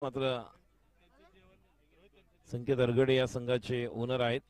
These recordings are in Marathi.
मात्र संकेत अरगडे या संघाचे ओनर आहेत.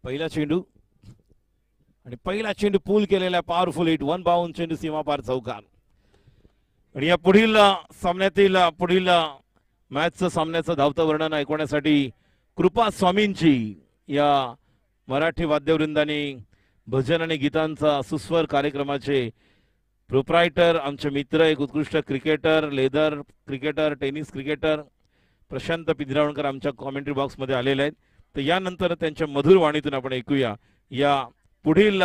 पहिला चेंडू आणि पहिला चेंडू पूल केलेला पॉवरफुल हिट, वन बाउंड चेंडू सीमा पार चौकार. आणि या पुढील मॅचचं सामन्याचं धावतं वर्णन ऐकवण्यासाठी कृपा स्वामींची या मराठी वाद्यवृंदाने भजन आणि गीतांचा सुस्वर कार्यक्रमाचे प्रोप्रायटर, आमचे मित्र, एक उत्कृष्ट cricketer, leather cricketer, tennis cricketer Prashant Pinjarawankar आमच्या कॉमेंट्री बॉक्समध्ये आलेले आहेत. तर यानंतर त्यांच्या मधुर वाणीतून आपण ऐकूया या पुढील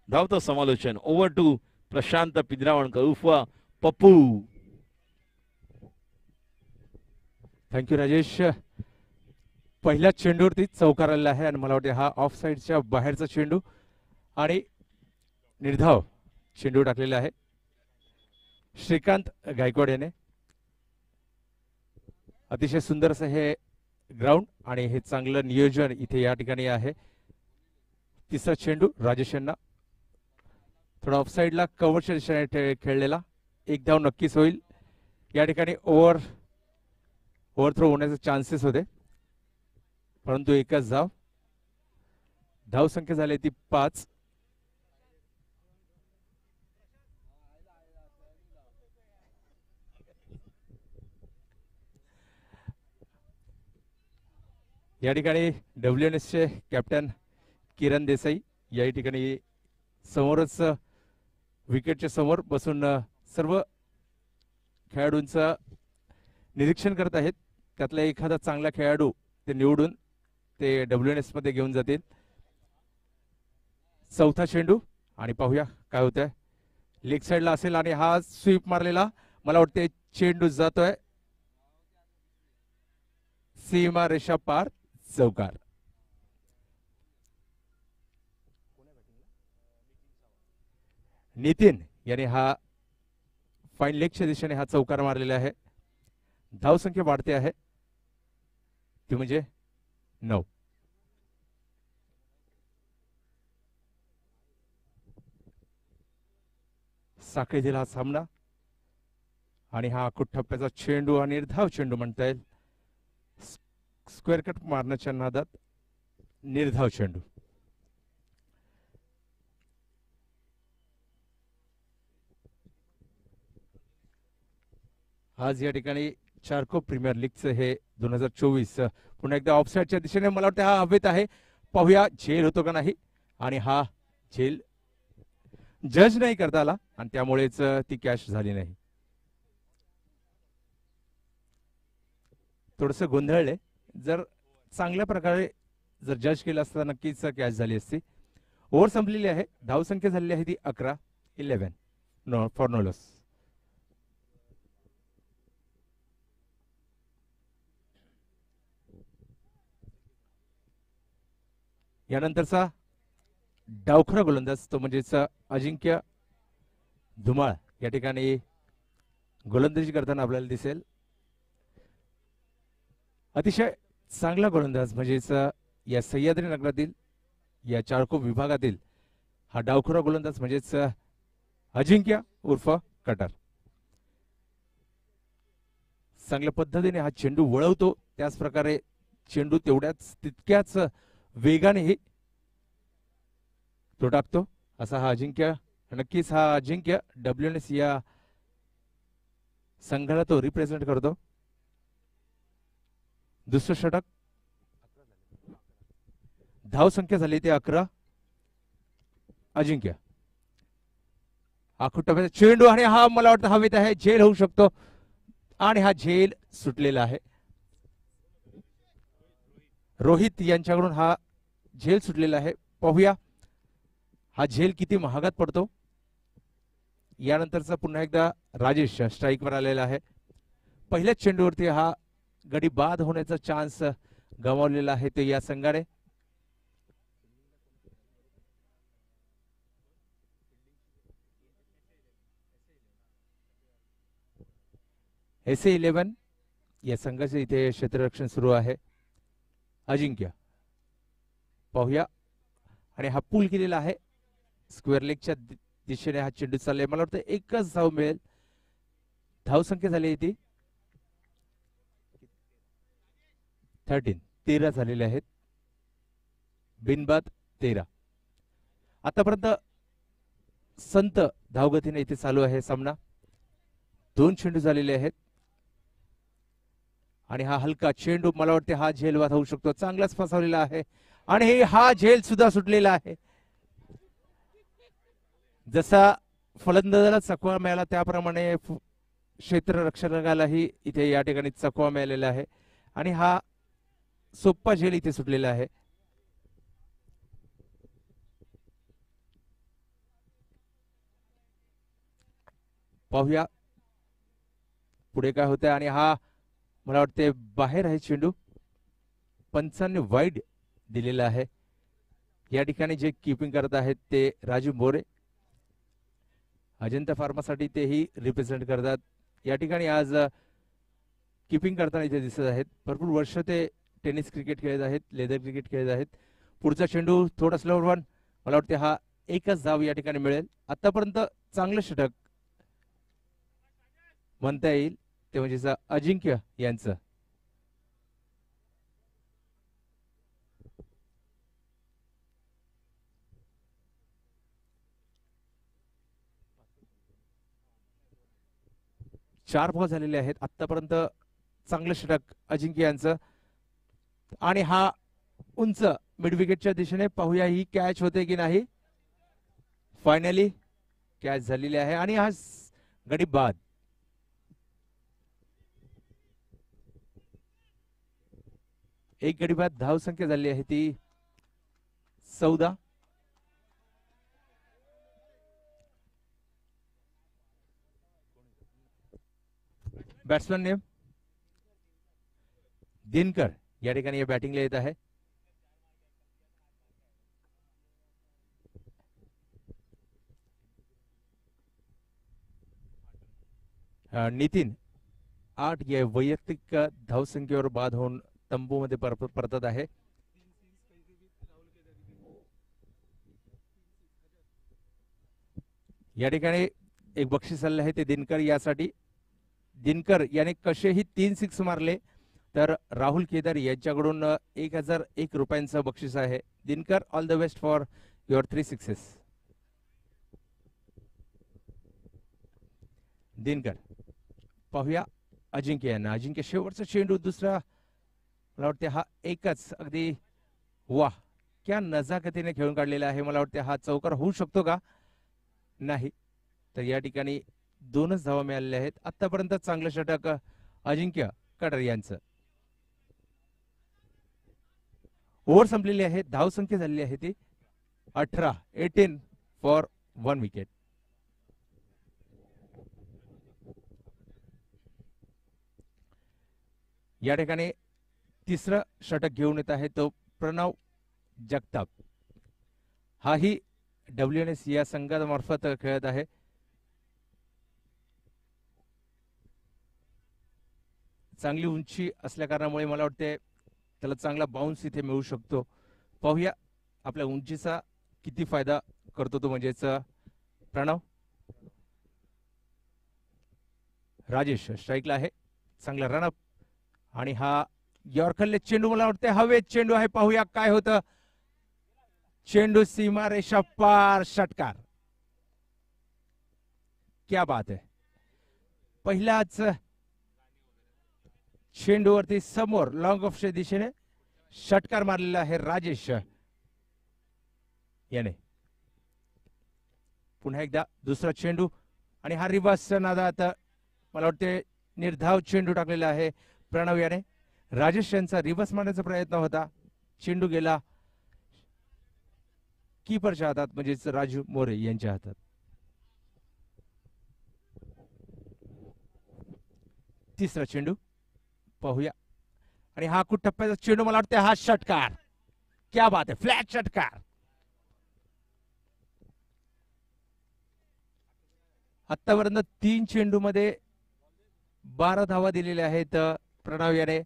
धावतं समालोचन. ओव्हर टू प्रशांत पिंजरावणकर उर्फ पप्पू. थँक्यू राजेश. पहिल्या चेंडूवरती चौकार आलेला आहे आणि मला वाटते हा ऑफ साईडच्या बाहेरचा चेंडू आणि निर्धाव चेंडू टाकलेला आहे श्रीकांत गायकवाड याने. अतिशय सुंदर असं हे ग्राउंड आणि हे चांगलं नियोजन इथे या ठिकाणी आहे. तिसरा चेंडू राजेश यांना थोडा ऑफ साईडला कव्हरच्या दिशेने खेळलेला, एक धाव नक्कीच होईल. या ठिकाणी ओव्हरथ्रो होण्याचे चान्सेस होते परंतु एकच धाव. धावसंख्या झाली ती 5. या ठिकाणी WNSचे कॅप्टन किरण देसाई या ठिकाणी समोरच विकेटच्या समोर बसून सर्व खेळाडूंचं निरीक्षण करत आहेत. त्यातला एखादा चांगला खेळाडू ते निवडून ते WNS मध्ये घेऊन जातील. चौथा चेंडू आणि पाहूया काय होतंय. लेग साईडला असेल आणि हा स्वीप मारलेला, मला वाटते चेंडू जातोय सीमा रेषा पार चौकार. नितीन याने हा फाईन लेगच्या दिशेने हा चौकार मारलेला आहे. धावसंख्या वाढते आहे ती म्हणजे 9. साखळी दिला हा सामना आणि हा कुठ्ठप्प्याचा चेंडू आणि निर्धाव चेंडू म्हणता येईल. स्क्वेअर कट मारण्याच्या नादात निर्धाव चेंडू. आज या ठिकाणी चारको प्रीमियर लीगचं हे 2024 पुन्हा एकदा ऑफसाईडच्या दिशेने मला वाटतं हा हवेत आहे. पाहूया झेल होतो का नाही. आणि हा झेल जज नाही करता आला आणि त्यामुळेच ती कॅच झाली नाही. थोडस गोंधळले. जर चांगल्या प्रकारे जर जज केलं असता नक्कीच कॅच झाली असती. ओव्हर संपलेली आहे. धावसंख्या झालेली आहे ती 11 फॉर नो लॉस. यानंतरचा डावखरा गोलंदाज तो म्हणजेच अजिंक्य धुमाळ या ठिकाणी गोलंदाजी करताना आपल्याला दिसेल. अतिशय चांगला गोलंदाज म्हणजेच या सह्याद्री नगरातील या चारको विभागातील हा डावखुरा गोलंदाज म्हणजेच अजिंक्य उर्फ कटर. चांगल्या पद्धतीने हा चेंडू वळवतो. त्याच प्रकारे चेंडू तितक्याच वेगानेही तो टाकतो. असा हा अजिंक्य. नक्कीच हा अजिंक्य WNS या संघाला तो रिप्रेझेंट करतो. दुसरं षटक. धावसंख्या झाली ते 11. अजिंक्य आखूट चेंडू आणि हा मला वाटतं हवेत आहे. झेल होऊ शकतो आणि हा झेल सुटलेला आहे. रोहित यांच्याकडून हा झेल सुटलेला आहे. पाहूया हा झेल किती महागात पडतो. यानंतरचा पुन्हा एकदा राजेश स्ट्राईकवर आलेला आहे. पहिल्याच चेंडूवरती हा गडी बाद होण्याचा चान्स गमावलेला आहे ते या संघाने. SA11 या संघाचे इथे क्षेत्ररक्षण सुरू आहे. अजिंक्य पाहूया आणि हा पूल केलेला आहे. स्क्वेअर लेगच्या दिशेने हा चेंडू चाललाय. मला वाटतं एकच धाव मिळेल. धावसंख्या झाली ती 13 झालेले आहेत. बिनबाद 13. आतापर्यंत संत धावगतीने इथे चालू आहे सामना. 2 चेंडू झालेले आहेत आणि हा हलका चेंडू मला वाटते हा झेलवाद होऊ शकतो. चांगलाच फसवलेला आहे आणि हा झेल सुद्धा सुटलेला आहे. जसा फलंदाजाला चकवा मिळाला त्याप्रमाणे क्षेत्ररक्षकालाही इथे या ठिकाणी चकवा मिळालेला आहे आणि हा सोप्पा झेल इथे सुटलेला आहे. पाहूया पुढे काय होतंय आणि हा मला वाटते बाहेर आहे चेंडू. पंचांनी वाईड दिलेला आहे. या ठिकाणी जे कीपिंग करत आहेत ते राजू मोरे. अजंता फार्मासाठी तेही रिप्रेझेंट करतात. या ठिकाणी आज कीपिंग करताना इथे दिसत आहेत. भरपूर वर्ष ते टेनिस क्रिकेट खेळत आहेत. लेदर क्रिकेट खेळत आहेत. पुढचा चेंडू थोडा स्लोवर वन. मला वाटते हा एकच धाव या ठिकाणी मिळेल. आतापर्यंत चांगलं षटक म्हणता येईल ते म्हणजे अजिंक्य यांचं. चार बॉल झालेले आहेत आतापर्यंत. चांगलं षटक अजिंक्य यांचं आणि हा उंच मिड विकेटच्या दिशेने. पाहूया ही कॅच होते की नाही. फायनली कॅच झालेली आहे आणि हा गडी बाद. एक गडी बाद. धावसंख्या झाली आहे ती 14. बॅट्समॅन नेम दिनकर या ठिकाणी बॅटिंगला येत आहे. नितीन 8 या वैयक्तिक धावसंख्येवर बाद होऊन तंबूमध्ये परतत आहे. या ठिकाणी एक बक्षीस आलेलं आहे ते दिनकर यासाठी. दिनकर याने कसेही 3 सिक्स मारले तर राहुल केदार यांच्याकडून 1001 रुपयांचं बक्षीस आहे. Dinkar all the best for your 3 sixes. Dinkar पाहूया अजिंक्य यांना. अजिंक्य शेवटचा चेंडू दुसरा, मला वाटते हा एकच अगदी वाह क्या नजाकतीने खेळून काढलेला आहे. मला वाटते हा चौकार होऊ शकतो का, नाही. तर या ठिकाणी 2च धावा मिळालेल्या आहेत. आतापर्यंत चांगलं षटक अजिंक्य कटार यांचं. ओव्हर संपलेली आहे, धावसंख्या झालेली आहे ती 18 फॉर 1 विकेट. या ठिकाणी तिसरं षटक घेऊन येत आहे तो प्रणव जगताप. हाही WNS या संघामार्फत खेळत आहे. चांगली उंची असल्या कारणामुळे मला वाटते त्याला चांगला बाउन्स इथे मिळू शकतो. पाहूया आपल्या उंचीचा किती फायदा करतो तो, म्हणजेच प्रणव. राजेश स्ट्राईकला आहे, चांगला रनअप. आणि हा यॉर्करले चेंडू, मला वाटते हवेत चेंडू आहे. पाहूया काय होतं. चेंडू सीमा रेषा पार, षटकार. क्या बात आहे. पहिलाच चेंडूवरती समोर लॉंग ऑफच्या दिशेने षटकार मारलेला आहे राजेश याने. पुन्हा एकदा दुसरा चेंडू आणि हा रिवर्स नादात मला वाटते निर्धाव चेंडू टाकलेला आहे प्रणव याने. राजेश यांचा रिवर्स मारण्याचा प्रयत्न होता, चेंडू गेला कीपरच्या हातात, म्हणजेच राजू मोरे यांच्या हातात. तिसरा चेंडू पाहूया, आणि हा खूप टप्प्याचा चेंडू, मला वाटतं हा षटकार. क्या बात आहे, फ्लॅट षटकार. आतापर्यंत 3 चेंडू मध्ये 12 धावा दिलेल्या आहेत प्रणव याने.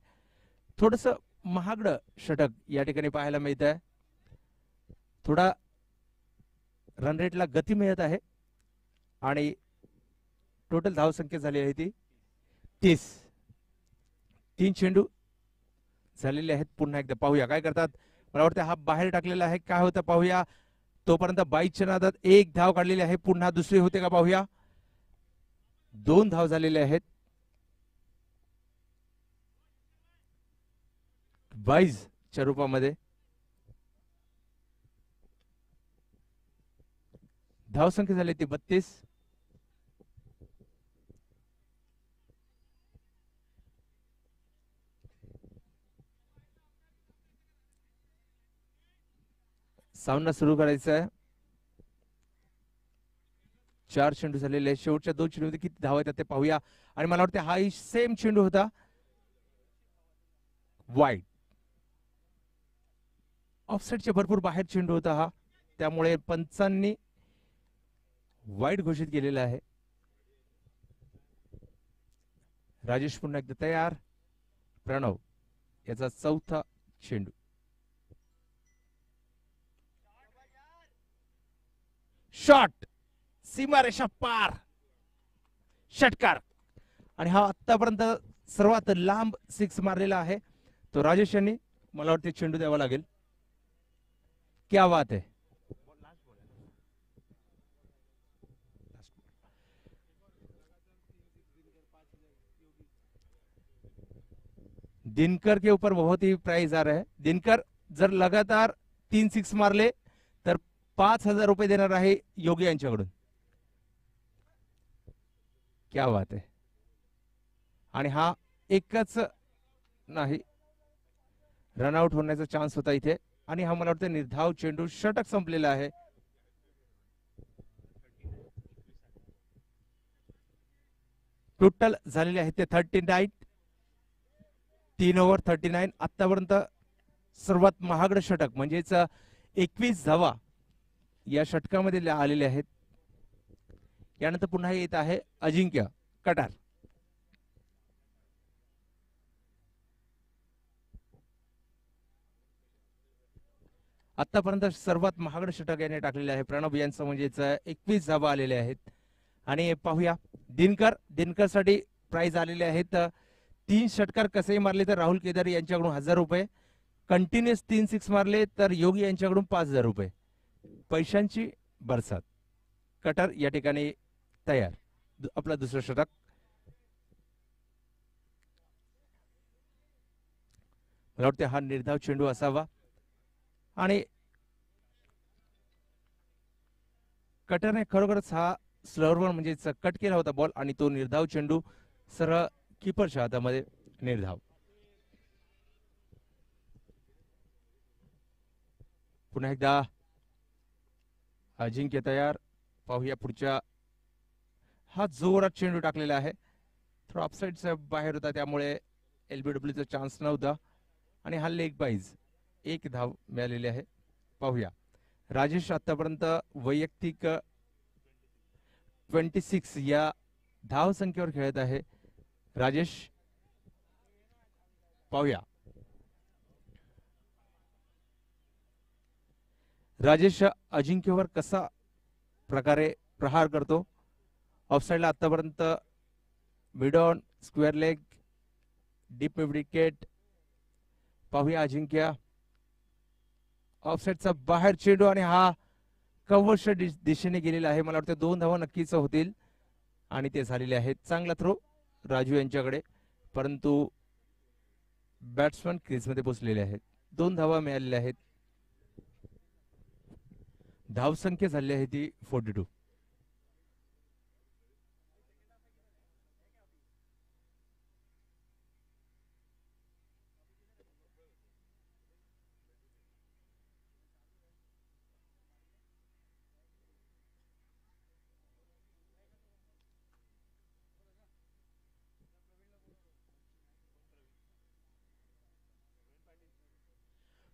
थोडस महागडं षटक या ठिकाणी पाहायला मिळत आहे. थोडा रन रेटला गती मिळत आहे आणि टोटल धावसंख्या झाली आहे ती 30. 3 चेंडू झालेले आहेत. पुन्हा एकदा पाहूया काय करतात. मला वाटतं हा बाहेर टाकलेला आहे, काय होतं पाहूया. तोपर्यंत 22च्या नादात 1 धाव काढलेली आहे. पुन्हा दुसरी होते का पाहूया. 2 धाव झालेले आहेत. 22च्या रूपामध्ये धावसंख्या झाली ती 32. सामना सुरू करायचा आहे. 4 चेंडू झालेले आहेत. शेवटच्या 2 चेंडूमध्ये किती धावा येतात ते पाहूया. आणि मला वाटतं हाही सेम चेंडू होता, वाईड. ऑफसाईडच्या भरपूर बाहेर चेंडू होता हा, त्यामुळे पंचांनी वाईड घोषित केलेला आहे. राजेश पुन्हा एकदा तयार. प्रणव याचा 4था चेंडू. शॉट सीमारेषा पार, षटकार. आणि हा आतापर्यंत सर्वात लांब 6 मारलेला आहे तो राजेश यांनी. मला वाटते चेंडू द्यावा लागेल. क्या बात है. दिनकर के ऊपर बहुत ही प्राइज आ रहा है. दिनकर जर लगातार 3 6 मारले तर 5,000 रुपये देणार आहे योगी यांच्याकडून. क्या बात है. आणि हा एकच नाही, रनआउट होण्याचा चान्स होता इथे. आणि हा मला वाटतं निर्धाव चेंडू, षटक संपलेला आहे. टोटल झालेले आहेत ते 39. 3 ओव्हर 39. आतापर्यंत सर्वात महागड षटक, म्हणजेच 21 धावा या षटकामध्ये आलेले आहेत. यानंतर पुन्हा येत आहे अजिंक्य कटार. आतापर्यंत सर्वात महागड षटक याने टाकलेले आहे प्रणव यांचं, म्हणजेच 21 धावा आलेले आहेत. आणि पाहूया दिनकर साठी प्राइज आलेले आहेत 3 षटकार कसेही मारले तर राहुल केदार यांच्याकडून 1,000 रुपये, कंटिन्युअस 3 6 मारले तर योगी यांच्याकडून 5,000 रुपये. पैशांची बरसात. कटार या ठिकाणी तयार. आपला दुसरं षटक. मला वाटते हा निर्धाव चेंडू असावा आणि कटरने खरोखरच हा स्लॉवर म्हणजेच कट केला होता बॉल आणि तो निर्धाव चेंडू सरळ कीपरच्या हातामध्ये निर्धाव. पुन्हा एकदा अजिंक्य तयार. पाहूया पुढच्या. हा जोरात चेंडू टाकलेला आहे. थोडा ऑफसाईडचा बाहेर होता त्यामुळे LBWचा चान्स नव्हता आणि हा लेग बाईज. एक धाव मिळालेली आहे. पाहूया राजेश आतापर्यंत वैयक्तिक 26 या धाव संख्येवर खेळत आहे. राजेश पाहूया. राजेश अजिंक्यवर कसा प्रकारे प्रहार करतो. ऑफसाईडला आतापर्यंत mid on, square leg, deep mid wicket. पाहूया अजिंक्य. ऑफसाईडचा बाहेर चेंडू आणि हा कव्हरच्या दिशेने गेलेला आहे. मला वाटतं 2 धावा नक्कीच होतील आणि ते झालेले आहेत. चांगला थ्रो राजू यांच्याकडे, परंतु बॅट्समन क्रीजमध्ये पोहोचलेले आहेत. 2 धावा मिळालेल्या आहेत. धावसंख्या झाली आहे ती 42.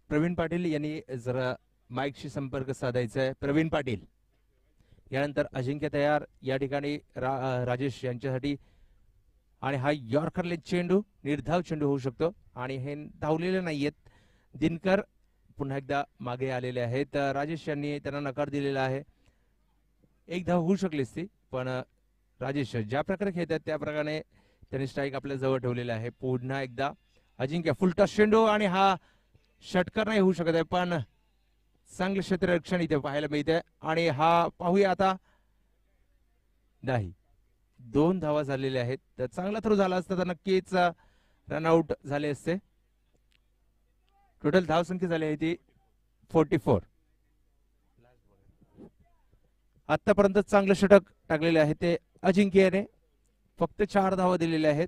प्रवीण पाटील यांनी जरा माईकशी संपर्क साधायचा आहे. प्रवीण पाटील. यानंतर अजिंक्य तयार. या ठिकाणी राजेश यांच्यासाठी आणि हा यॉर्करले चेंडू निर्धाव चेंडू होऊ शकतो आणि हे धावलेले नाहीयेत. दिनकर पुन्हा एकदा मागे आलेले आहेत. राजेश यांनी त्यांना नकार दिलेला आहे. एक धाव होऊ शकली असती पण राजेश ज्या प्रकारे खेळतात त्या प्रकारे त्यांनी स्ट्राईक आपल्या जवळ ठेवलेला आहे. पुन्हा एकदा अजिंक्य फुलटॉस चेंडू आणि हा षटकार नाही होऊ शकत आहे पण चांगलं क्षेत्ररक्षण इथे पाहायला मिळते आणि हा पाहूया आता. नाही, 2 धावा झालेल्या आहेत. तर चांगला थ्रो झाला असता तर नक्कीच रनआउट झाले असते. टोटल धावसंख्या झाली आहे ती 44. आतापर्यंत चांगलं षटक टाकलेले आहे ते अजिंक्यने. फक्त 4 धावा दिलेल्या आहेत.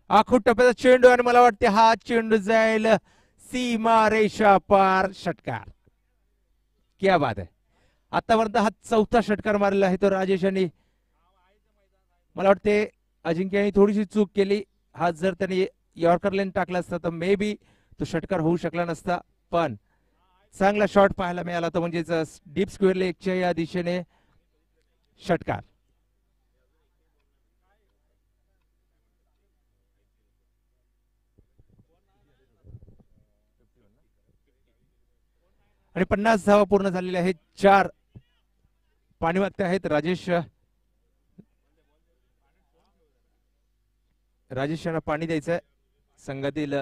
आखूड टप्प्याचा चेंडू आणि मला वाटते हा चेंडू जाईल सीमा रेषा पार. षटकार. क्या बात आहे. आतापर्यंत हा 4था षटकार मारलेला आहे तो राजेश यांनी. मला वाटते अजिंक्यने थोडीशी चूक केली. हा जर त्यांनी यॉर्कर लेन टाकला असता तर मे बी तो षटकार होऊ शकला नसता पण चांगला शॉट पाहायला मिळाला तो म्हणजेच डीप स्क्वेअर लेगच्या या दिशेने षटकार. आणि 50 धावा पूर्ण झालेल्या आहेत. 4 पाणी मागते आहेत राजेश. राजेश यांना पाणी द्यायचं आहे. संघातील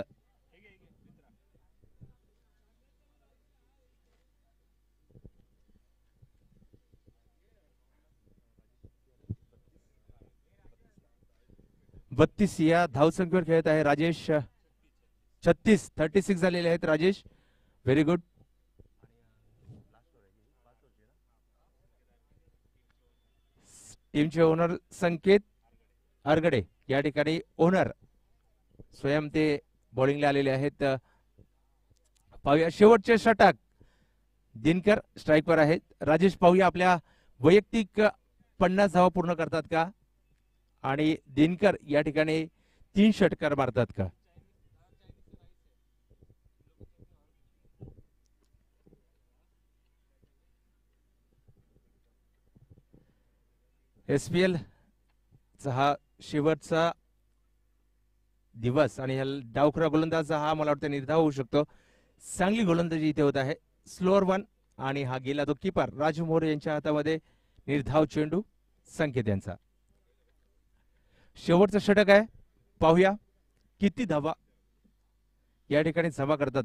बत्तीस या धावसंख्येवर खेळत आहे राजेश. 36 झालेले आहेत राजेश. Very good. टीमचे ओनर संकेत आरगडे या ठिकाणी ओनर स्वयं ते बॉलिंगला आलेले आहेत. पाहूया शेवटचे षटक. दिनकर स्ट्राईकवर आहेत. राजेश पाहूया आपल्या वैयक्तिक 50 धावा पूर्ण करतात का आणि दिनकर या ठिकाणी 3 षटकार मारतात का. SPL चा हा शेवटचा दिवस आणि डावखुरा गोलंदाजा हा मला वाटतं निर्धाव होऊ शकतो. चांगली गोलंदाजी इथे होत आहे. स्लोअर 1 आणि हा गेला तो कीपर राजू मोरे यांच्या हातामध्ये. निर्धाव चेंडू संकेत यांचा. शेवटचं षटक आहे. पाहूया किती धावा या ठिकाणी जमा करतात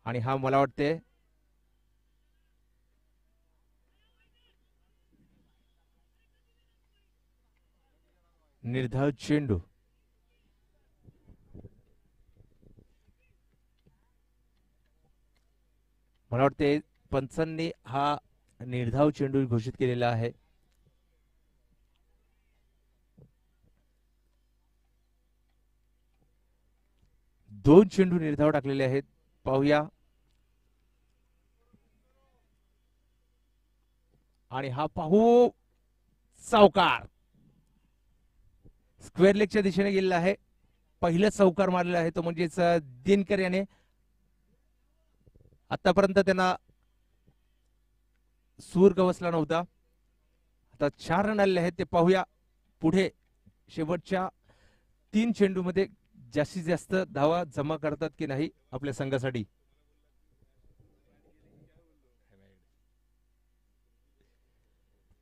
आणि हा मला वाटते निर्धाव चेंडू. मला वाटते पंचांनी हा निर्धाव चेंडू घोषित केलेला आहे. दोन चेंडू निर्धाव टाकलेले आहेत. पाहूया. आणि हा पाहू चौकार स्क्वेअर लेगच्या दिशेने गेलेला आहे. पहिला चौकार मारलेला आहे तो म्हणजेच दिनकर याने. आतापर्यंत त्यांना सूर गवसला नव्हता. आता 4 रन आलेले आहेत. ते पाहूया पुढे शेवटच्या 3 चेंडूमध्ये जास्तीत जास्त धावा जमा करतात की नाही आपल्या संघासाठी.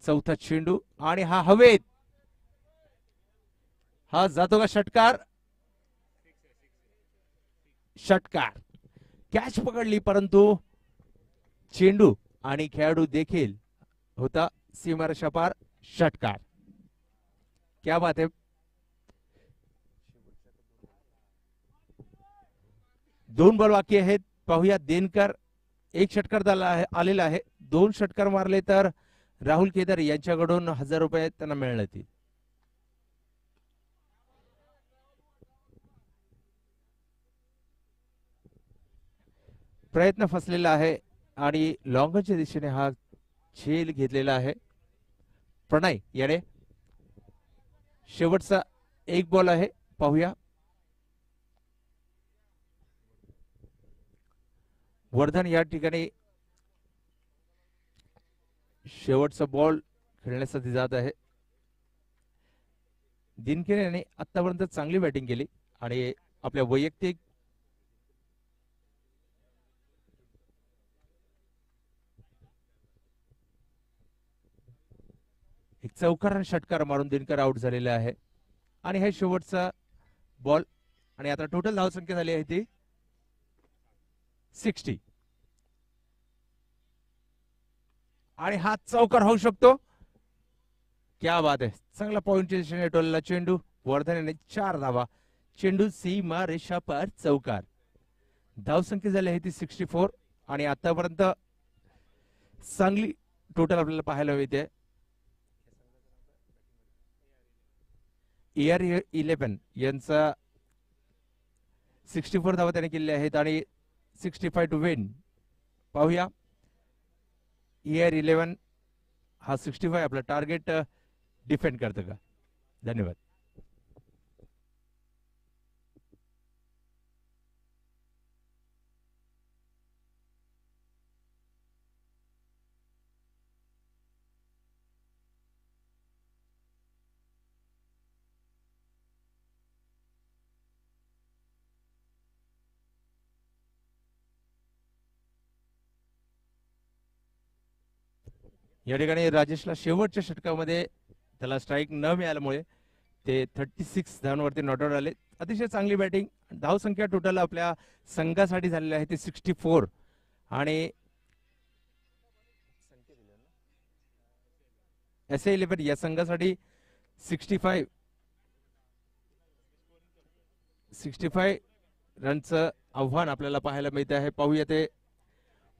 चौथा चेंडू आणि हा हवेत. हा जातो का षटकार. षटकार. कॅच पकडली परंतु चेंडू आणि खेळाडू देखील होता सीमारेषा पार. षटकार. क्या बात है. 2 बॉल बाकी आहेत. पाहूया. दिनकर 1 षटकार आलेला आहे. 2 षटकार मारले तर राहुल केदार यांच्याकडून 1000 रुपये त्यांना मिळणार. प्रयत्न फसलेला आहे आणि लॉंगच्या दिशेने हा झेल घेतलेला आहे. प्रणय याने शेवटचा 1 बॉल आहे. पाहूया. वर्धन या ठिकाणी शेवटचा बॉल खेळण्यासाठी जात आहे. दिनकर याने आतापर्यंत चांगली बॅटिंग केली आणि आपल्या वैयक्तिक एक चौकार आणि षटकार मारून दिनकर आउट झालेला आहे. आणि हे शेवटचा बॉल. आणि आता टोटल धावसंख्या झाली आहे ती 60. आणि हा चौकार होऊ शकतो. क्या बात आहे. चांगला पॉइंटच्या दिशेने टोलला चेंडू. वर्धन याने 4 धावा. चेंडू सीमा रेषा पार चौकार. धावसंख्या झाली आहे ती 64. आणि आतापर्यंत चांगली टोटल आपल्याला पाहायला मिळते. AR11 यांचा 64 धावा त्याने केलेल्या आहेत आणि 65 टू विन. पाहूया. AR11 हा 65 आपला टार्गेट डिफेंड करतं का. धन्यवाद. या ठिकाणी राजेशला शेवटच्या षटकामध्ये त्याला स्ट्राईक न मिळाल्यामुळे ते 36 धावांवरती नॉट आउट आले. अतिशय चांगली बॅटिंग. धावसंख्या टोटल आपल्या संघासाठी झालेली आहे ती 64. आणि SA11 या संघासाठी 65 रनचं आव्हान आपल्याला पाहायला मिळत आहे. पाहूया ते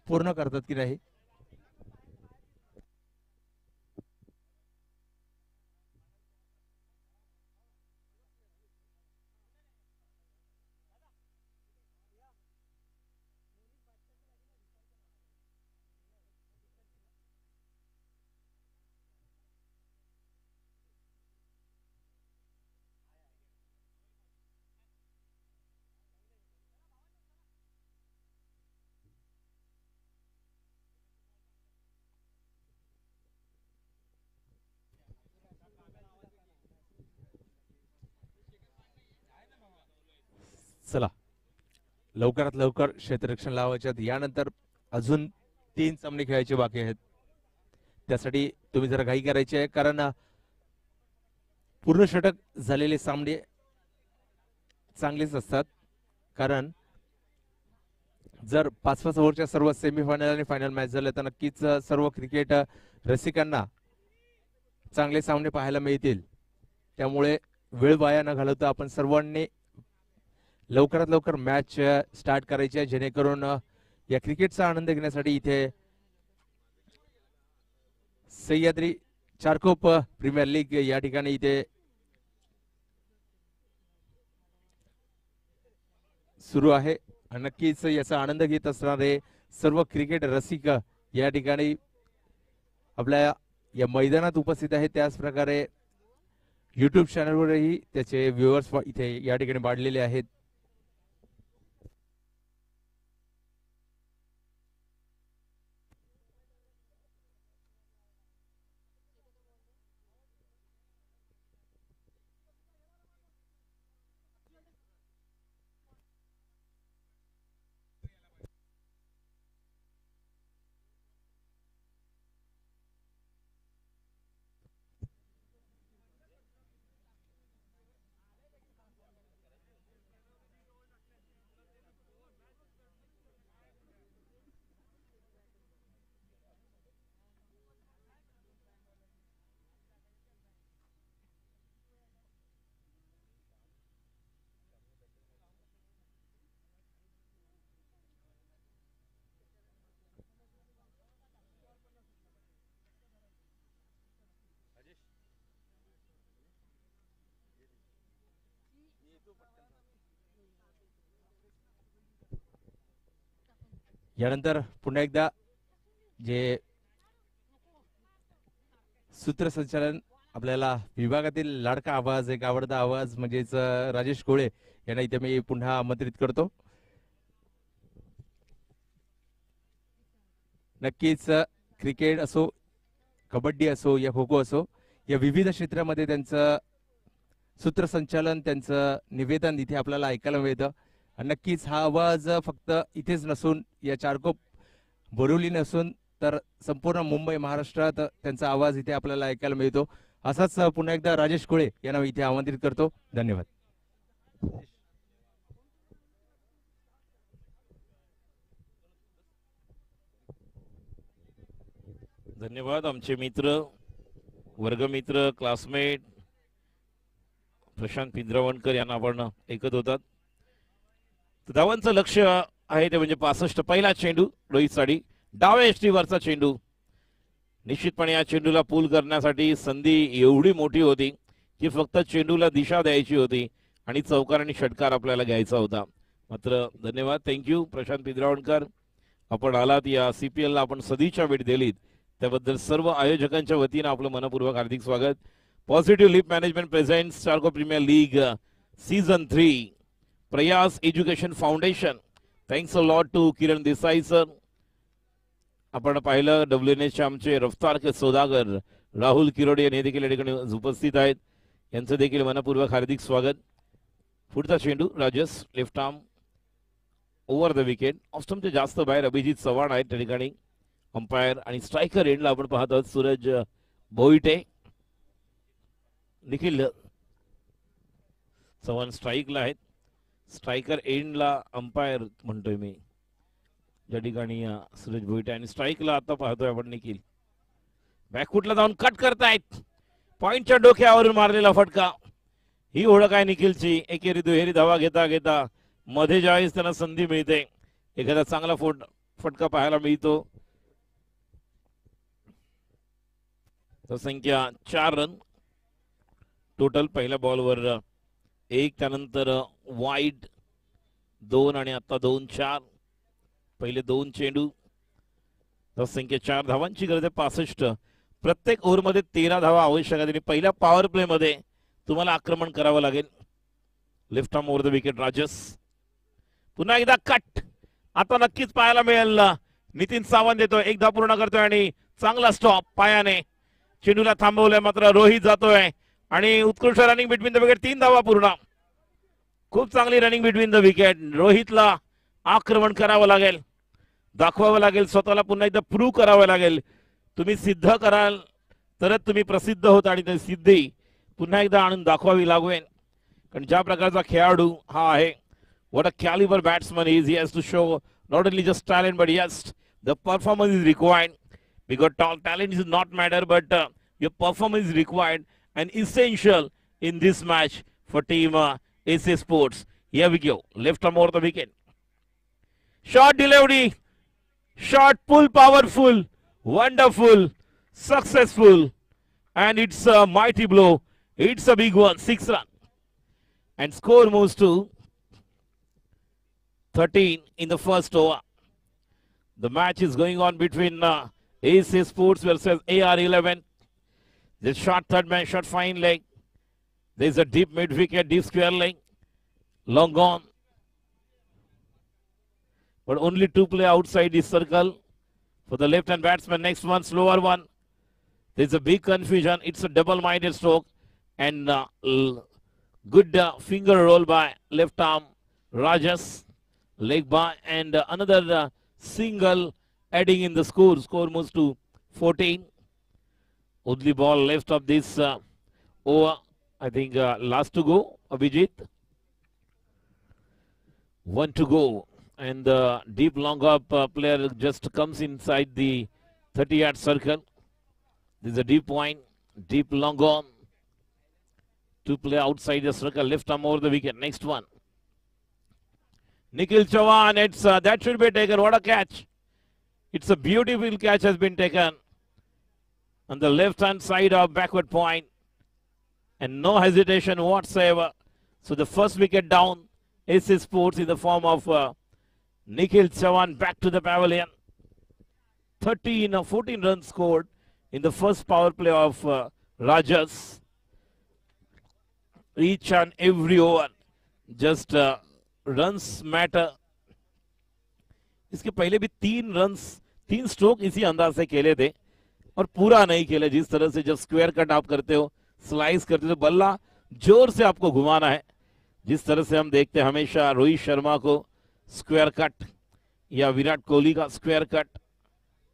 पूर्ण करतात की नाही. चला लवकरात लवकर क्षेत्ररक्षण लावायच्यात. यानंतर अजून 3 सामने खेळायचे बाकी आहेत. त्यासाठी तुम्ही जरा घाई करायची आहे कारण पूर्ण षटक झालेले सामने चांगलेच असतात. कारण जर 5-5 ओव्हरच्या सर्व सेमीफायनल आणि फायनल मॅच झाल्या तर नक्कीच सर्व क्रिकेट रसिकांना चांगले सामने पाहायला मिळतील. त्यामुळे वेळ वाया न घालवता आपण सर्वांनी लवकरात लवकर मॅच स्टार्ट करायची आहे, जेणेकरून या क्रिकेटचा आनंद घेण्यासाठी इथे सह्याद्री चारकोप प्रीमियर लीग या ठिकाणी इथे सुरू आहे. नक्कीच याचा आनंद घेत असणारे सर्व क्रिकेट रसिक या ठिकाणी आपल्या या मैदानात उपस्थित आहेत. त्याच प्रकारे युट्यूब चॅनलवरही त्याचे व्ह्युअर्स इथे या ठिकाणी वाढलेले आहेत. यानंतर पुन्हा एकदा जे सूत्रसंचालन आपल्याला विभागातील लाडका आवाज, एक आवडता आवाज म्हणजेच राजेश कोळे यांना इथे मी पुन्हा आमंत्रित करतो. नक्कीच क्रिकेट असो, कबड्डी असो या खो खो असो, या विविध क्षेत्रामध्ये त्यांचं सूत्रसंचालन, त्यांचं निवेदन इथे आपल्याला ऐकायला मिळतं. नक्कीच हा आवाज फक्त इथेच नसून या चारकोप बोरिवली नसून तर संपूर्ण मुंबई महाराष्ट्रात त्यांचा आवाज इथे आपल्याला ऐकायला मिळतो. असाच पुन्हा एकदा राजेश कोळे यांना इथे आमंत्रित करतो. धन्यवाद. धन्यवाद. आमचे मित्र, वर्गमित्र, क्लासमेट प्रशांत पिंजरावणकर यांना आपण ऐकत होतात. धावांचं लक्ष आहे ते म्हणजे 65. पहिला चेंडू रोहित साडी, डाव्या यष्टीवरचा चेंडू. निश्चितपणे या चेंडूला पूल करण्यासाठी संधी एवढी मोठी होती की फक्त चेंडूला दिशा द्यायची होती आणि चौकार आणि षटकार आपल्याला घ्यायचा होता. मात्र धन्यवाद, थँक्यू प्रशांत पिंजरावणकर, आपण आलात. या CPL ला आपण सदिच्छा भेट दिलीत त्याबद्दल सर्व आयोजकांच्या वतीने आपलं मनपूर्वक हार्दिक स्वागत. Positive leap management presents Charkop premier league season 3 Prayas education foundation. Thanks a lot to Kiran Desai sir. आपण पाहिलं WNSचे आमचे रफ्तार के सौदागर राहुल किरोडे यांनी देखील या ठिकाणी उपस्थित आहेत. यांचं देखील मनपूर्वक हार्दिक स्वागत. पुढचा चेंडू Rajas, left arm over the wicket. ऑफस्टमचे जास्त बाहेर अभिजित चव्हाण आहेत त्या ठिकाणी अंपायर. आणि स्ट्रायकर एंडला आपण पाहत आहोत सूरज भोईटे. निखिल चव्हाण स्ट्राईकला आहेत. स्ट्रायकर एंडला अंपायर म्हणतोय मी, ज्या ठिकाणी सूरज भोईटे. आणि स्ट्राईकला आता पाहतोय आपण निखिल. बॅकफुटला जाऊन कट करतायत. पॉइंटच्या डोक्यावरून मारलेला फटका. ही ओळख आहे निखिलची. एकेरी दुहेरी धावा घेता घेता मध्ये ज्यावेळेस त्यांना संधी मिळते एखादा चांगला फटका पाहायला मिळतो. संख्या 4 रन टोटल. पहिल्या बॉलवर 1, त्यानंतर वाईड 2 आणि आता 2-4. पहिले 2 चेंडू. संख्या 4 धावांची गरज आहे. 65. प्रत्येक ओव्हरमध्ये 13 धावा आवश्यक आहेत. पहिल्या पॉवर प्ले मध्ये तुम्हाला आक्रमण करावं लागेल. Left arm over the wicket राजस. पुन्हा एकदा कट. आता नक्कीच पाहायला मिळेल. नितीन सावंत येतोय, एक धाव पूर्ण करतोय आणि चांगला स्टॉप पायाने चेंडूला थांबवलंय. मात्र रोहित जातोय आणि उत्कृष्ट रनिंग बिटवीन द विकेट. 3 धावा पूर्ण. खूप चांगली रनिंग बिटवीन द विकेट. रोहितला आक्रमण करावं लागेल, दाखवावं लागेल, स्वतःला पुन्हा एकदा प्रूव्ह करावं लागेल. तुम्ही सिद्ध कराल तरच तुम्ही प्रसिद्ध होता आणि ती सिद्धी पुन्हा एकदा आणून दाखवावी लागेल. कारण ज्या प्रकारचा खेळाडू हा आहे, what a caliber batsman he is. He has to show not only just talent but yes, the performance is required. Because talent is not matter, but your performance is required and essential in this match for team AC Sports. Here we go. Left arm over the wicket. Short delivery. Short pull, powerful, wonderful, successful. And it's a mighty blow. It's a big one. 6 runs. And score moves to 13 in the first over. The match is going on between AC Sports versus AR11. This short third man, short fine leg. There's a deep mid wicket, deep square leg. Long gone. But only 2 play outside this circle for the left hand batsman. Next one, slower one. There's a big confusion. It's a double-minded stroke. And good finger roll by left arm Rajas. Leg by and another single adding in the score. Score moves to 14. Only ball left of this over. I think last to go, Abhijit. 1 to go. And the deep long up player just comes inside the 30-yard circle. This is a deep point. Deep long on. 2 play outside the circle. Left arm over the wicket. Next one. Nikhil Chauhan. It's that should be taken. What a catch. It's a beautiful catch has been taken on the left hand side of backward point. And no hesitation whatsoever. So the first wicket down. AC Sports in the form of Nikhil Chauhan back to the pavilion. 14 runs scored in the first power play of Rajas. Each and every over just runs matter. इसके पहले भी 3 स्ट्रोक इसी अंदाज से खेले थे और पूरा नहीं खेले. जिस तरह से जब स्क्वायर कट आप करते हो, स्लाइस करते हो, बल्ला जोर से आपको घुमाना है. जिस तरह से हम देखते हैं हमेशा रोहित शर्मा को स्क्वायर कट या विराट कोहली का स्क्वायर कट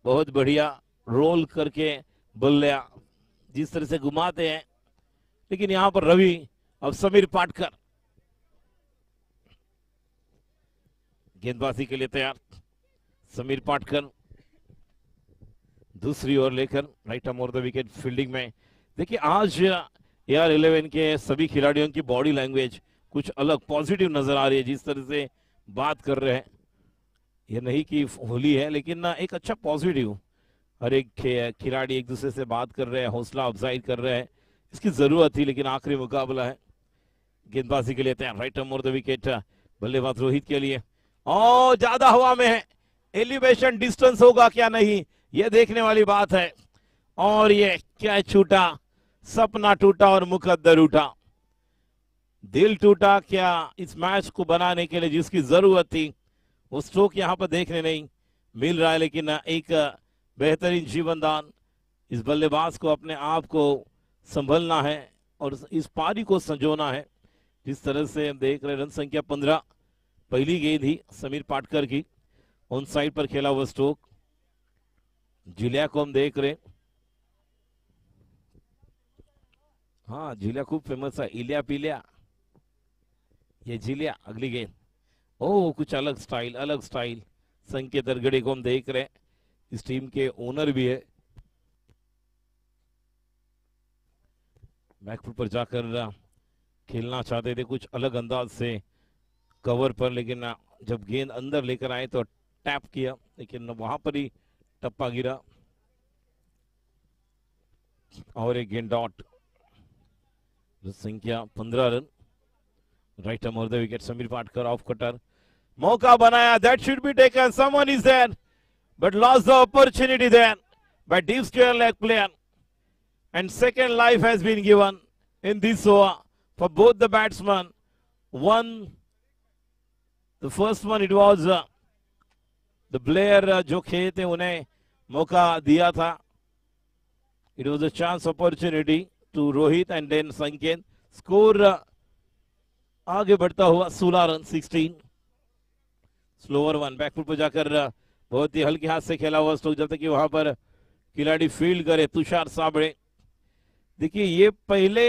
बहुत बढ़िया रोल करके बल्ला जिस तरह से घुमाते हैं. लेकिन यहां पर रवि अब समीर पाटकर गेंदबाजी के लिए तैयार. समीर पाटकर दूसरी ओर लेकर right arm over the wicket fielding में. देखिए आज AR11 के सभी खिलाड़ियों की बॉडी लैंग्वेज कुछ अलग पॉजिटिव नजर आ रही है. जिस तरह से बात कर रहे हैं, ये नहीं कि होली है लेकिन एक अच्छा पॉजिटिव. हर एक खिलाड़ी एक दूसरे से बात कर रहे हैं, हौसला अफजाई कर रहे हैं. इसकी जरूरत थी लेकिन आखिरी मुकाबला है. गेंदबाजी के लिए तैयार. Right arm over the wicket बल्लेबाज रोहित के लिए. और ज्यादा हवा में है. एलिवेशन डिस्टेंस होगा क्या नहीं, ये देखने वाली बात है. और ये क्या छूटा, सपना टूटा और मुकद्दर उठा. दिल टूटा क्या इस मैच को बनाने के लिए जिसकी जरूरत थी, वो स्ट्रोक यहां पर देखने नहीं मिल रहा है. लेकिन एक बेहतरीन जीवनदान. इस बल्लेबाज को अपने आप को संभलना है और इस पारी को संजोना है. जिस तरह से हम देख रहे रन संख्या 15. पहली गेंद ही समीर पाटकर की ऑन साइड पर खेला हुआ स्ट्रोक. जिलिया को हम देख रहे. हाँ, जिलिया खूब फेमस है. इलिया पिलिया, ये जिलिया. अगली गेंद. ओ कुछ अलग स्टाइल. संकेत अरगड़े को हम देख रहे हैं. इस टीम के ओनर भी है. बैकफुट पर जाकर खेलना चाहते थे कुछ अलग अंदाज से कवर पर, लेकिन जब गेंद अंदर लेकर आए तो टैप किया, लेकिन वहां पर ही टप्पा गिरा. और एक गेंद डॉट. संख्या 15 run. Right arm over the wicket Sameer Patkar off cutter. मौका बनाया. That should be taken. Someone is there but lost the opportunity there by deep square leg player. And second life has been given in this over for both the batsmen. The first one it was the player जो खेले थे उन्हें मौका दिया था. It was a chance opportunity to Rohit and then Sanket. Score आगे बढ़ता हुआ 16 रन 16. Slower one. बैकफुट पर जाकर बहुत ही हल्के हाथ से खेला हुआ स्ट्रोक जब तक कि वहां पर खिलाड़ी फील्ड करे. तुषार साबड़े. देखिए ये पहले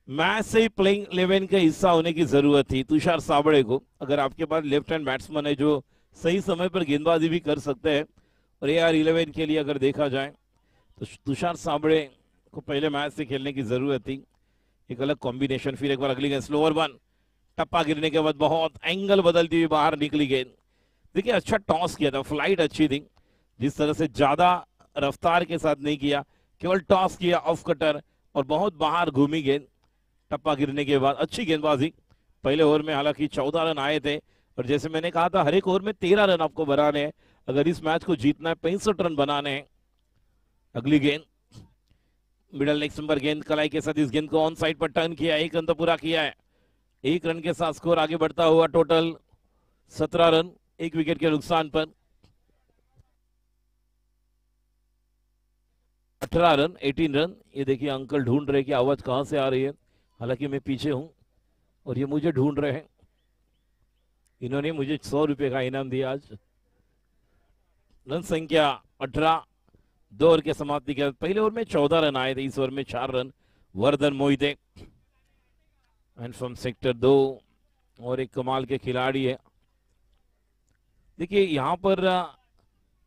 मैच से ही प्लेइंग 11 का हिस्सा होने की जरूरत थी तुषार साबड़े को. अगर आपके पास लेफ्ट हैंड बैट्समैन है जो सही समय पर गेंदबाजी भी कर सकते हैं, और AR11 के लिए अगर देखा जाए तो तुषार साबड़े को पहले मैच से खेलने की जरूरत थी. एक अलग कॉम्बिनेशन। फिर एक बार अगली गेंद स्लोअर वन, टप्पा गिरने के बाद बहुत एंगल बदलती हुई बाहर निकली गेंद। देखिए अच्छा टॉस किया था, फ्लाइट अच्छी थी, जिस तरह से ज्यादा रफ्तार के साथ नहीं किया, केवल टॉस किया ऑफ कटर और बहुत बाहर घूमी गेंद। टप्पा गिरने के बाद अच्छी गेंदबाजी। पहले ओवर में हालांकि 14 रन आए थे और जैसे मैंने कहा था हर एक ओवर में 13 रन आपको बनाने हैं अगर इस मैच को जीतना है, 65 रन बनाने हैं। अगली गेंद मिडल नेक्स्ट नंबर गेंद कलाई के साथ इस गेंद को ऑन साइड पर टर्न किया, 1 रन तो पूरा किया है। 1 रन के साथ स्कोर आगे बढ़ता हुआ टोटल 17 रन 1 विकेट के नुकसान पर। 18 रन 18 रन। ये देखिए अंकल ढूंढ रहे कि आवाज कहां से आ रही है, हालांकि मैं पीछे हूं और ये मुझे ढूंढ रहे हैं। इन्होंने मुझे 100 रुपए का इनाम दिया आज। रन संख्या 18, 2 ओवर के समाप्ति के बाद पहले ओवर में 14 रन आए थे, इस ओवर में 4 run. Vardhan Mohite end from sector 2 और एक कमाल के खिलाड़ी है। देखिए यहाँ पर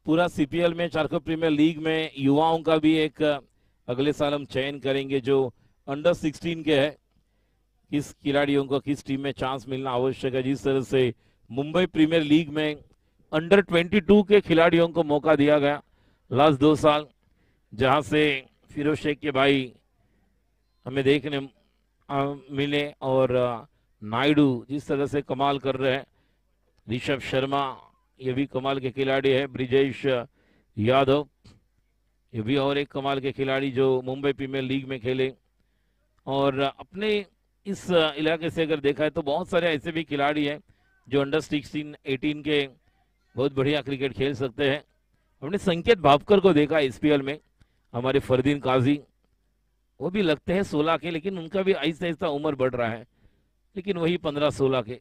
पूरा सीपीएल में चारकोप प्रीमियर लीग में युवाओं का भी एक अगले साल हम चयन करेंगे जो अंडर 16 के है, किस खिलाड़ियों को किस टीम में चांस मिलना आवश्यक है। जिस तरह से मुंबई प्रीमियर लीग में अंडर 22 के खिलाड़ियों को मौका दिया गया लास्ट 2 साल, जहां से फिरोज शेख के भाई हमें देखने मिले और नायडू जिस तरह से कमाल कर रहे हैं, ऋषभ शर्मा ये भी कमाल के खिलाड़ी है, ब्रिजेश यादव ये भी और एक कमाल के खिलाड़ी जो मुंबई प्रीमियर लीग में खेले। और अपने इस इलाके से अगर देखा है तो बहुत सारे ऐसे भी खिलाड़ी हैं जो अंडर 16 18 के बहुत बढ़िया क्रिकेट खेल सकते हैं। हमने संकेत भापकर को देखा एसपीएल में, हमारे फरदीन काजी, वो भी लगते हैं 16 के, लेकिन उनका भी आहिस्ता आहिस्ता उम्र बढ़ रहा है, लेकिन वही 15-16 के।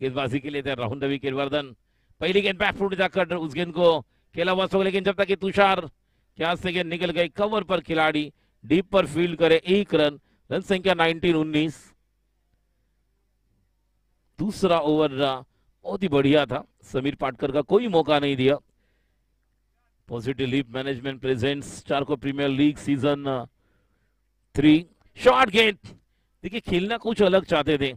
गेंदबाजी के लिए राहुल द विकेट वर्धन, पहली गेंद बैक फुट जाकर उस गेंद को खेला हुआ सो, लेकिन जब तक कि तुषार क्या से गेंद निकल गई कवर पर, खिलाड़ी डीप पर फील्ड करे 1 रन। रन संख्या 19-19। दूसरा ओवर बहुत ही बढ़िया था, समीर पाटकर का कोई मौका नहीं दिया। Positive leap management presents Charkop premier league season 3। Short गेंद, देखिए खेलना कुछ अलग चाहते थे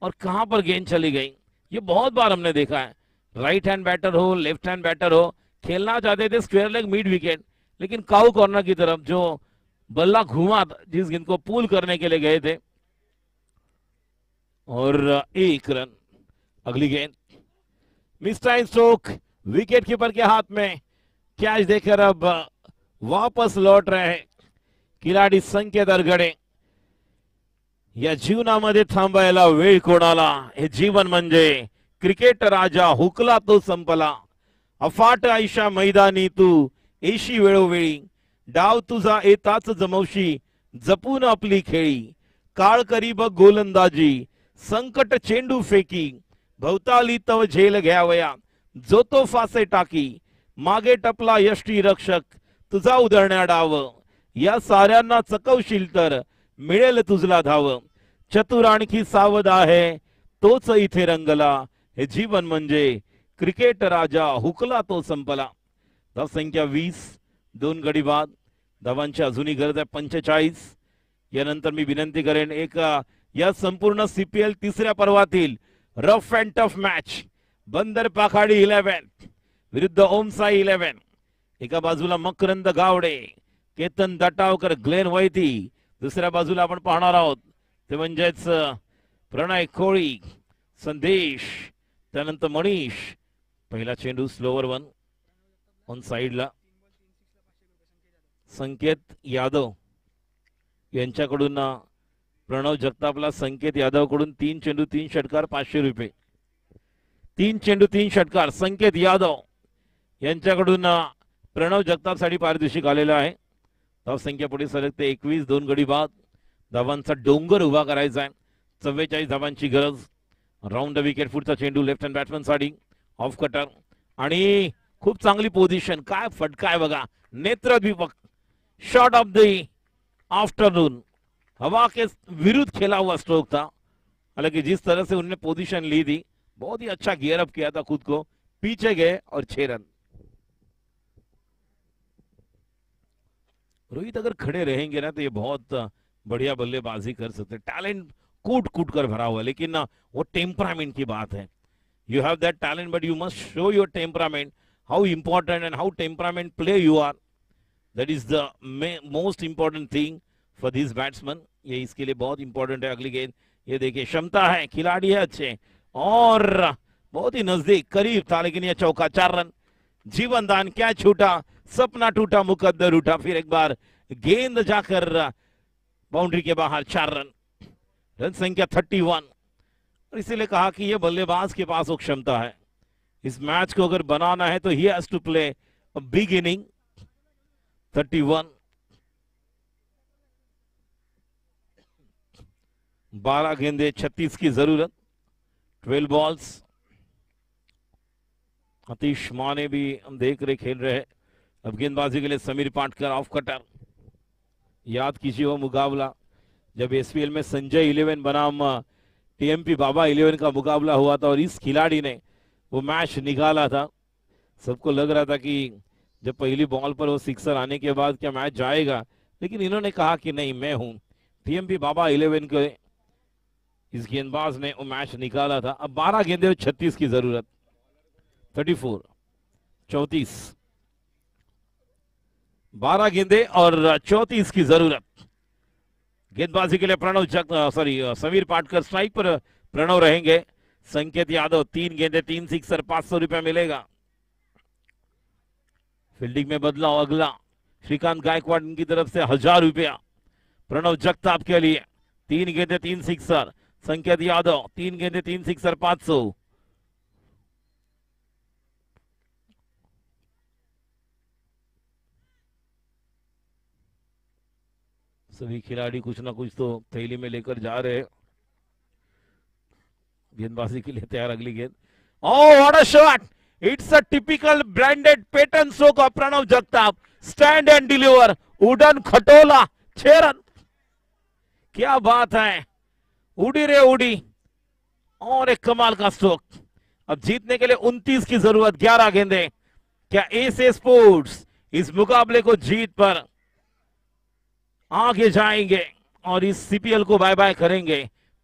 और कहां पर गेंद चली गई, ये बहुत बार हमने देखा है। राइट हैंड बैटर हो लेफ्ट हैंड बैटर हो, खेलना चाहते थे स्क्वायर लेग मिड विकेट, लेकिन काउ कॉर्नर की तरफ जो बल्ला घुमा जिस गेंद को पुल करने के लिए गए थे और 1 रन। अगली गेंद मिस्टाइन स्ट्रोक, विकेट कीपर के हाथ में कैच देकर अब वापस लौट रहे हैं खिलाडी संकेत अरगडे। या जीवनामध्ये थांबायला वेळ कोणाला, हे जीवन म्हणजे क्रिकेट राजा हुकला तो संपला। अफाट आयशा मैदानी तू येशी वेळोवेळी, डाव तुझा येताच जमवशी जपून आपली खेळी। काळ करी बघ गोलंदाजी संकट चेंडू फेकी, भवताली तव झेल घ्यावया जो तो फासे टाकी। मागे टपला यष्टी रक्षक तुझा उधळण्या डाव, या साऱ्यांना चकवशील तर मिळेल तुझला धाव। चतुर आणखी सावध आहे तोच इथे रंगला, हे जीवन म्हणजे क्रिकेट राजा हुकला तो संपला। धाव संख्या 20, 2 गडी बाद, धावांची अजूनही गरज आहे 45। यानंतर मी विनंती करेन एक या संपूर्ण सीपीएल 3ऱ्या पर्वातील rough and tough match, Bandar Pakhadi 11 विरुद्ध ओमसाई 11। एका बाजूला मकरंद गावडे, केतन दटावकर, ग्लेन वैती, दुसऱ्या बाजूला आपण पाहणार आहोत ते म्हणजेच प्रणय कोळी, संदेश, त्यानंतर मनीष। पहिला चेंडू स्लोवर वन ऑन साइडला, संकेत यादव यांच्याकडून प्रणव जगतापला संकेत यादव कडून 3 चेंडू 3 षटकार 500 रुपये। 3 चेंडू 3 षटकार संकेत यादव यांच्याकडून प्रणव जगतापसाठी पारितोषिक आलेलं आहे। धाव संख्या पुढे सरकते 21, 2 गडी बाद, धावांचा डोंगर उभा करायचा आहे, 44 धावांची गरज। राऊंड द विकेट फुटचा चेंडू लेफ्ट हँड बॅट्समन साठी ऑफ कटर आणि खूप चांगली पोझिशन, काय फटका आहे बघा, नेत्रदीपक शॉट ऑफ द आफ्टरनून, हवा के विरुद्ध खेला हुआ स्ट्रोक था। हालांकि जिस तरह से उन्होंने पोजीशन ली थी, बहुत ही अच्छा गियर अप किया था खुद को, पीछे गए और 6 रन। रोहित अगर खड़े रहेंगे ना तो ये बहुत बढ़िया बल्लेबाजी कर सकते हैं। टैलेंट कूट कूट कर भरा हुआ है, लेकिन वो टेम्परामेंट की बात है। You have that talent but you must show your temperament, how important and how temperament play you are. That is the most important thing for this batsman. ये इसके लिए बहुत इंपॉर्टेंट है। अगली गेंद, ये देखिए क्षमता है, खिलाड़ी है अच्छे, और बहुत ही नजदीक करीब था, लेकिन यह चौका, 4 रन। जीवन दान क्या छूटा, सपना टूटा, मुकद्दर उठा। फिर एक बार गेंद जाकर बाउंड्री के बाहर, 4 रन। रन संख्या 31। और इसीलिए कहा कि यह बल्लेबाज के पास वो क्षमता है। इस मैच को अगर बनाना है तो he has to play a big inning. 31, 12 गेंदे, 36 की जरूरत, 12 बॉल्स। आतिश माने भी हम देख रहे खेल रहे हैं। अब गेंदबाजी के लिए समीर पाटकर, ऑफ कटर। याद कीजिए वो मुकाबला जब एसपीएल में संजय 11 बनाम टीएमपी बाबा 11 का मुकाबला हुआ था, और इस खिलाड़ी ने वो मैच निकाला था। सबको लग रहा था कि जब पहली बॉल पर वो सिक्सर आने के बाद क्या मैच जाएगा, लेकिन इन्होंने कहा कि नहीं, मैं हूं। टीएमपी बाबा 11 के इस गेंदबाज ने वो मैच निकाला था। अब 12 गेंदे और 36 की जरूरत। 34, 34, 12 गेंदे और 34 की जरूरत। गेंदबाजी के लिए समीर पाटकर स्ट्राइक पर, प्रणव रहेंगे। संकेत यादव 3 गेंदे 3 सिक्सर, 500 रुपया मिलेगा। फील्डिंग में बदलाव अगला, श्रीकांत गायकवाड़ की तरफ से 1000 रुपया प्रणव जगताप के लिए। 3 गेंदे 3 सिक्सर, संकेत यादव 3 गेंदे 3 सिक्सर, 500। सभी खिलाड़ी कुछ ना कुछ तो थैली में लेकर जा रहे हैं। गेंदबाजी के लिए तैयार। अगली गेंद, oh what a shot, it's a typical branded pattern stroke of Pranav Jagtap. Stand and deliver, उड़न खटोला, 6 रन। क्या बात है, उड़ी रे उड़ी, और एक कमाल का स्ट्रोक। अब जीतने के लिए 29 की जरूरत, 11 गेंदे। क्या एसे स्पोर्ट्स इस मुकाबले को जीत पर आगे जाएंगे और इस सीपीएल को बाय बाय करेंगे?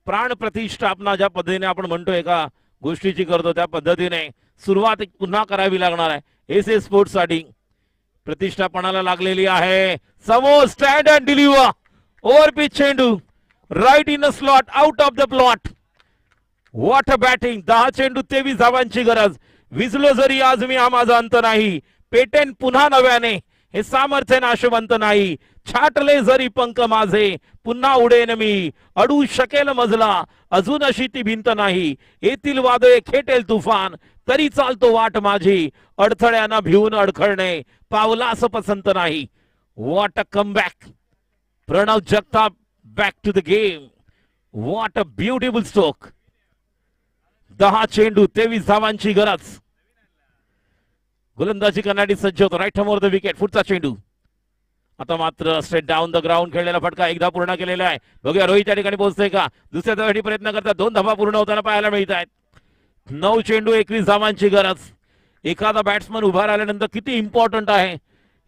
प्राण प्रतिष्ठापना ज्या पद्धतीने आपण म्हणतो, एका गोष्टीची करतो त्या पद्धतीने सुरुवात पुन्हा करावी लागणार आहे। एसे स्पोर्ट्स साठी प्रतिष्ठापनाला लागलेली आहे। समोर stand and deliver, over pitch चेंडू, right in a slot, out of the plot. What a batting. 10 चेंडू 23 धावांची गरज। विजलो जरी आज मी, हा माझा अंत नाही। पेटेन पुन्हा नव्याने, हे सामर्थ्य नाशवंत नाही। छाटले जरी पंख माझे, पुन्हा उडेन मी। अडू शकेल मजला, अजून अशी ती भिंत नाही। येतील वादळे, खेटेल तुफान, तरी चालतो वाट माझी। अडथळ्यांना भिवून अडखळणे, पावलास पसंत नाही। What a comeback, Pranav Jagtap back to the game. What a beautiful stroke. 10 चेंडू 23 धावांची गरज। गोलंदाजी करण्यासाठी सज्ज होतो, राईट मोर द विकेट। पुढचा चेंडू, आता मात्र स्ट्रेट डाऊन द ग्राउंड खेळलेला फटका एकदा पूर्ण केलेला आहे। बघूया रोहित त्या ठिकाणी पोहोचतोय का, दुसऱ्या धावेसाठी प्रयत्न करतात। 2 धावा पूर्ण होताना पाहायला मिळत आहेत। 9 चेंडू 21 धावांची गरज। एखादा बॅट्समन उभा राहिल्यानंतर किती इम्पॉर्टंट आहे।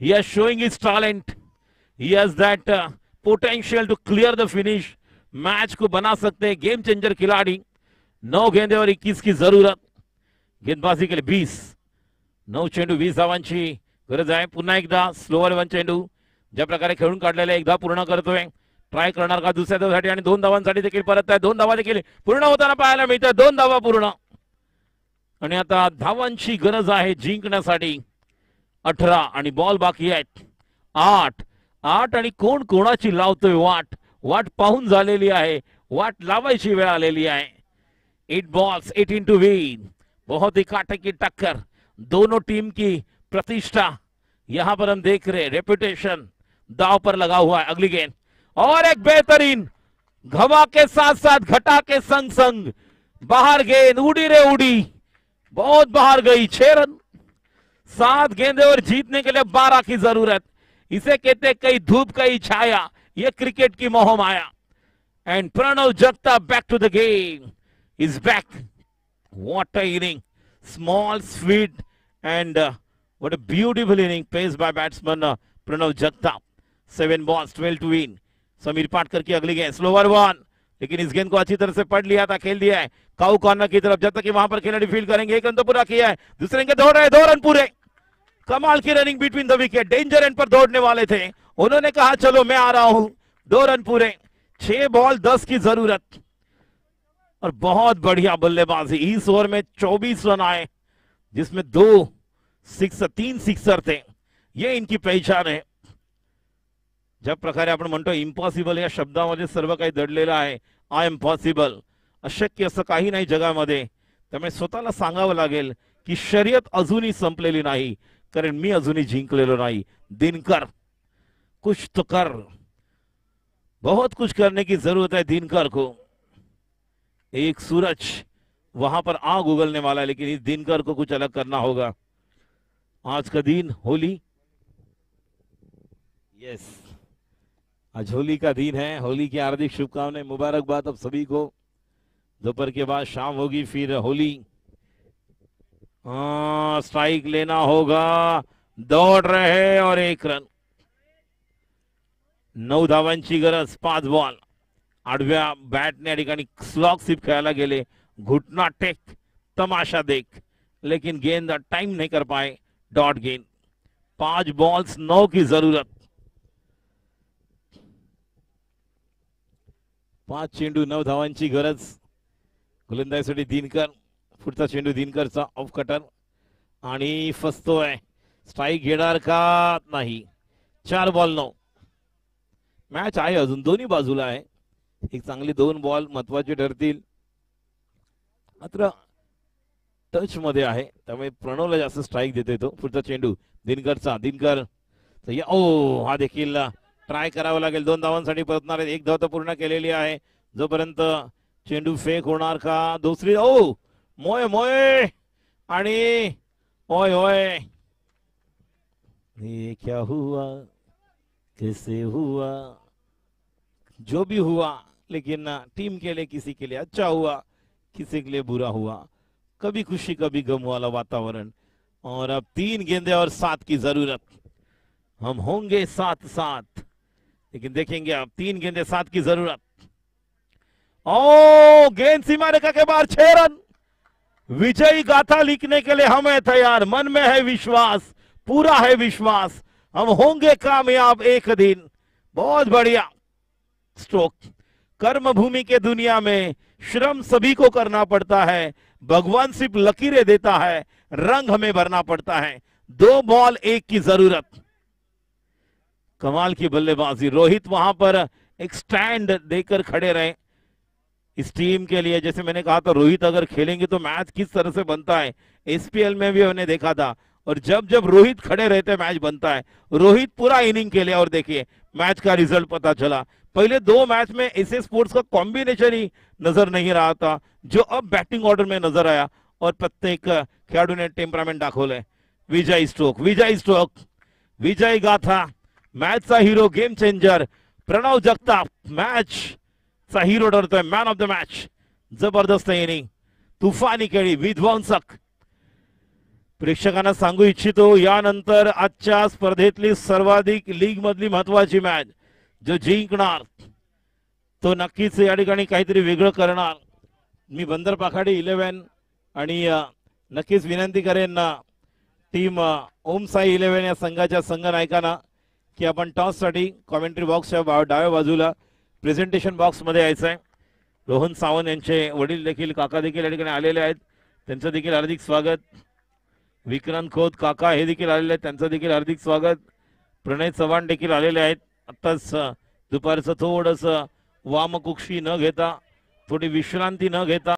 He has showing his talent, he has that potential to clear the finish, match को बना सकते हैं। गेम चेंजर खिलाड़ी। 9 गेंदे और 21 की जरूरत। गेंदबाजी के लिए 20, 9 चेंडू 20 धावांची गरज आहे। पुन्हा एकदा स्लोअर 1 चेंडू ज्या प्रकारे खेळून काढलेला एकदा पूर्ण करतोय। ट्राय करणार का दुसऱ्या धावेसाठी, आणि 2 धावांसाठी देखील परत आहे। 2 धावा देखील पूर्ण होताना पाहायला मिळतात। 2 धावा पूर्ण, आणि आता धावांची गरज आहे जिंकण्यासाठी। 18 आणि बॉल बाकी आहेत 8 आणि कोण कोणाची लावतोय वाट। वाट पाहून झालेली आहे, वाट लावायची वेळ आलेली आहे। 8 बॉल्स 18 टू विन। बहुत ही कांटे की टक्कर, दोनों टीम की प्रतिष्ठा यहां पर हम देख रहे। रेपुटेशन दाव पर लगा हुआ है। अगली गेंद, और एक बेहतरीन घवा के साथ साथ घटा के संग संग बाहर गेंद, उड़ी रे उड़ी, बहुत बाहर गई। 6 रन। 7 गेंदे और जीतने के लिए 12 की जरूरत। इसे कहते कई धूप कई छाया, ये क्रिकेट की मोह माया। And Pranav Jagtap back to the game, is back. What a inning, small sweet and what a beautiful inning paced by batsman Pranav Jagtap. 7 balls 12 to win. Sameer Patkar की अगली गेंद स्लोवर वन, लेकिन इस गेंद को अच्छी तरह से पढ़ लिया था, खेल दिया है काउ कॉर्नर की तरफ। जब तक कि वहां पर खिलाड़ी फील्ड करेंगे, 1 रन तो पूरा किया है, दूसरे के दौड़ रहे, 2 रन पूरे। कमाल की running between the wicket, danger end पर दौड़ने वाले थे, उन्होंने कहा चलो मैं आ रहा हूं। 2 रन पूरे, 6 बॉल 10 की जरूरत और बहुत बढ़िया बल्लेबाजी। इस ओवर में 24 रन आए, जिसमें 3 सिक्सर थे। ये इनकी पहचान आहे. ज्या प्रकारे आपण म्हणतो इम्पॉसिबल या शब्दामध्ये सर्व काही दडलेलं आहे. आय एम पॉसिबल, अशक्य असं काही नाही जगामध्ये. त्यामुळे स्वतःला सांगावं लागेल की शर्यत अजूनही संपलेली नाही, कारण मी अजूनही जिंकलेलो नाही. दिनकर कुछ तो कर, बहुत कुछ करने की जरूरत है दिनकर को. एक सूरज वहां पर आग उगलने वाला है, लेकिन इस दिनकर को कुछ अलग करना होगा. आज का दिन होली, यस आज होली का दिन है. होली की हार्दिक शुभकामनाएं, मुबारकबाद आप सभी को. दोपहर के बाद शाम होगी फिर होली. स्ट्राइक लेना होगा, दौड़ रहे और 1 रन. 9 धावांची गरज, 5 बॉल. आडव्या बॅटने या ठिकाणी स्लॉग स्लिप खेळायला गेले. घुटना टेक, तमाशा देख, लेकिन गेंद टाइम नहीं कर पाए. डॉट गेंद. 5 बॉल्स 9 की जरूरत. 5 चेंडू 9 धावांची गरज. गोलंदाजीसाठी दिनकर. पुढचा चेंडू दिनकरचा, ऑफ कटर आणि फसतोय. स्ट्राइक घेणार का नाही. 4 बॉल 9. मॅच आहे अजून, दोन्ही बाजूला आहे. एक चांगली 2 बॉल महत्वाचे ठरतील. मात्र टच मध्ये आहे, त्यामुळे प्रणवला जास्त स्ट्राइक देतोय तो. पुढचा चेंडू दिनकरचा. दिनकर ओ, हा देखील ट्राय करावा लागेल. 2 धावांसाठी परतणार आहे. 1 धाव तर पूर्ण केलेली आहे. जोपर्यंत चेंडू फेक होणार का. दुसरी मोय मोय आणि ओय ओय. ये क्या हुआ, कैसे हुआ, जो भी हुआ, लेकिन टीम के लिए किसी के लिए अच्छा हुआ, किसी के लिए बुरा हुआ. कभी खुशी कभी गम वाला वातावरण. और अब 3 गेंदे और 7 की जरूरत. हम होंगे साथ साथ, लेकिन देखेंगे अब 3 गेंदे 7 की जरूरत. गेंद सीमा रेखा के बाहर, 6 रन. विजयी गाथा लिखने के लिए हम है तैयार. मन में है विश्वास, पूरा है विश्वास. हम होंगे कामयाब एक दिन. बहुत बढ़िया स्ट्रोक. कर्म भूमि के दुनिया में श्रम सभी को करना पड़ता है. भगवान सिर्फ लकीरें देता है, रंग हमें भरना पड़ता है. 2 बॉल 1 की जरूरत. कमाल की बल्लेबाजी. रोहित वहां पर एक स्टैंड देकर खड़े रहे इस टीम के लिए. जैसे मैंने कहा था, रोहित अगर खेलेंगे तो मैच किस तरह से बनता है, एसपीएल में भी हमने देखा था. और जब जब रोहित खड़े रहते मैच बनता है. रोहित पूरा इनिंग खेले और देखिए मैच का रिजल्ट पता चला. पहले 2 मैच में ऐसे स्पोर्ट्स का कॉम्बिनेशन ही नजर नहीं रहा था, जो अब बैटिंग ऑर्डर में नजर आया. और प्रत्येक खेळाडूने टेम्परामेंट दाखवलंय. विजय स्ट्रोक, विजय स्ट्रोक, विजय गाथा. मैचचा hero, game changer Pranav Jagtap match चा हिरो ठरतोय. Man of the match. जबरदस्त इनिंग, तुफानी खेळी, विध्वंसक. प्रेक्षकांना सांगू इच्छितो, यानंतर आजच्या स्पर्धेतली सर्वाधिक लीग मधली महत्वाची मॅच जो जिंकणार तो नक्कीच या ठिकाणी काहीतरी वेगळं करणार. मी बंदर पाखाडी 11 आणि नक्कीच विनंती करेन टीम ओम साई 11 या संघाच्या संघ नायकांना की आपण टॉस साठी कॉमेंट्री बॉक्सच्या डाव्या बाजूला प्रेझेंटेशन बॉक्स मध्ये यायचं आहे. रोहन सावंत यांचे वडील देखील, काका देखील या ठिकाणी आलेले आहेत. त्यांचं देखील हार्दिक स्वागत. विक्रांत खोत काका हे देखील आलेले आहेत, त्यांचं देखील हार्दिक स्वागत. प्रणय चव्हाण देखील आलेले आहेत. आत्ताच दुपारचं थोडंसं वामकुक्षी न घेता, थोडी विश्रांती न घेता